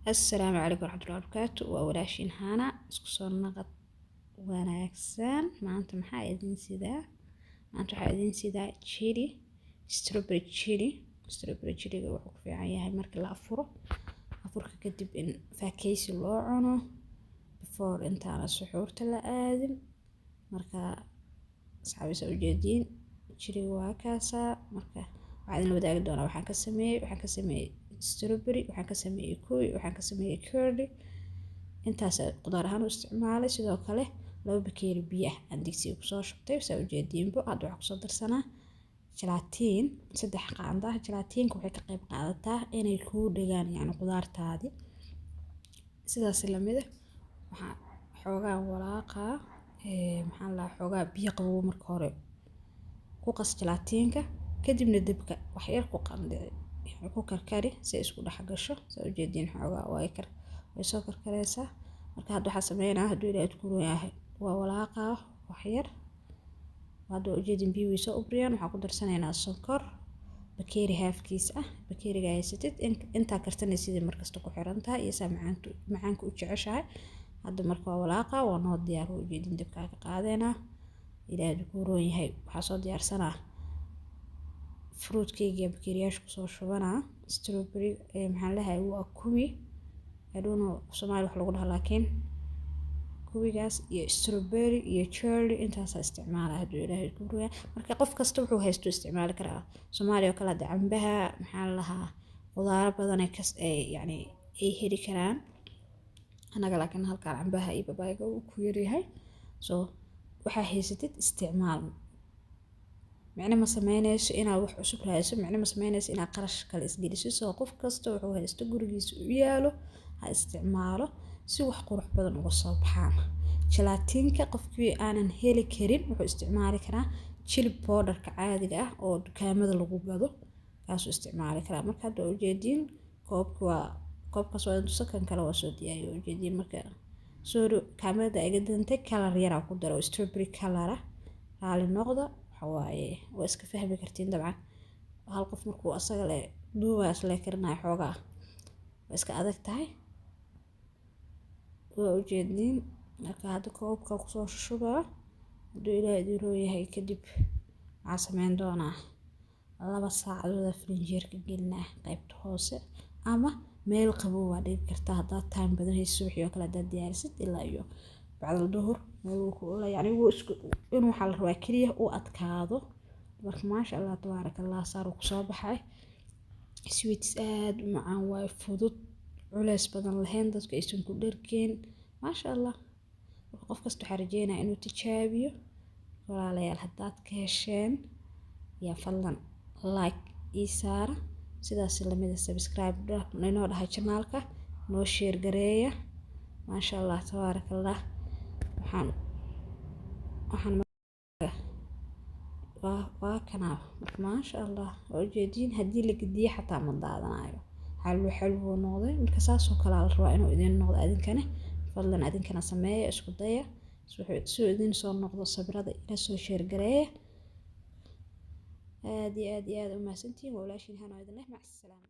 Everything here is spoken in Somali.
السلام عليكم ورحمة الله وبركاته وأولاشين هانا اسكسور نقط wanaagsan maanta maxaa idin sidaa maanta waxaa idin sidaa chili strawberry chiliga wuxuu ku fiican yahay marka la afurka kadib in faakeysi loo cuno before intaana suxuurta la aadin marka asxaabisa ujeediin chiliga waa kaasaa marka waxaa idin wadaagi doonaa waxaan ka sameeyey strawberry waxaan ka sameeyey kooy waxaan ka sameeyey curly intaas qudaar ahaan u isticmaalay sidoo kale 2 bakeeri biyo ah aan digsiga ku soo shubtay soo ujeediinbo aad wax ku soo darsanaa gelatin 3 qaando gelatinka waxay ka qayb qaadataa inay ku dhagaan yani qudaartaadi sidaas la mid ah waxa xoogaa walaaqa maxaan la xoogaa biyo qabow marka hore ku qas gelatinka kadibna dabka wax yar ku qanday ku karkari si isku dhex gasho soo ujeediin xoogaa way soo karkareysaa marka hadda waxa sameeynaa haduu ilaahay ku rooyahay waa walaaqa wax yar hadda ujeedin biyo way soo ubriyaan waxa ku darsanaynaa sonkor bakeeri halfkiis ah bakeeriga haysatid inta kartanaysid markasta ku xirantahay iyo macaanka u jeceshahay hadda marka waa walaaqa waa noo diyaar ujeedin dabka ka qaadayna ilaahay ku rooyahay waxa soo diyaarsanaa fruit cake iyo bakeeriyash ku soo shubanaa strawberry maxaan lahayn waa kuwi I don't know Soomaali wax lagu dhahaa laakiin kuwigaas iyo strawberry iyo cherry intaas isticmaalaa haduu ilaahay ku rooyaa marka qof kasta wuxuu haysto isticmaali karaa Soomaali oo kala cambaha maxaan lahaa qudaar badan ay yani ay heli karaan anaga laakiin halka cambaha iyo babayga uu ku yar yahay soo waxa haysatid isticmaal macna ma sameynayso inaad wax cusub raadayso macna ma sameynayso inaad qarash kale isgeliso soo qof kasta wuxuu haysto gurigiisa u yaalo ha isticmaalo si wax qurux badan uga soo baxaan gelatinka qofkii aanan heli karin wuxuu isticmaali karaa chili powderka caadiga ah oo dukaamada lagu gado kaas uu isticmaali karaa marka hadda ujeediin koobkaas waa intuu sakan kale waa soo diyaariyo ujeediin marka soo kaamirada iga dantay color yar ku daro strawberry color raali noqda waaye waa iska fahmi kartiin dabcan hal qof markuu asaga le duubaas la karnaa xoogaa waa iska adag tahay waa ujeedin marka hadda koobka ku soo shubaa haduu ilaahay idin rooyahay kadib waxaan sameyn doonaa 2 saacadood frinjeerka gelinaa qaybta hoose ama meel qabow waa dhigi kartaa hadda time badan hayso subaxii oo kale hadda diyaarsid ilaa iyo bacda duhur meel ku la yani inuu waxa la rabaa kaliya uu adkaado marka maasha Allah tabarakallah saar ku soo baxay sweets aad u macaan way fudud culays badan lahayn dadka aysan ku dharkeen maasha Allah qof kasta waxa rajeynaa inuu tijaabiyo walaalayaal haddaad ka hesheen ya fadlan like isaara sidaas la mid ah subscribe inoo dhahay channelka noo share gareeya maasha Allah tabarakallah waxaan waa kana maasha Allah ujeedin hadii la gediyo xataa ma daadanayo xalwo noqday marka saas oo kala la rabaa inuu idin noqdo adinkana fadlan adinkana sameeyo isku daya soo idin soo noqdo sabrada ila soo share gareeya aad u mahadsantiin walaashin hana idin leh mac salaam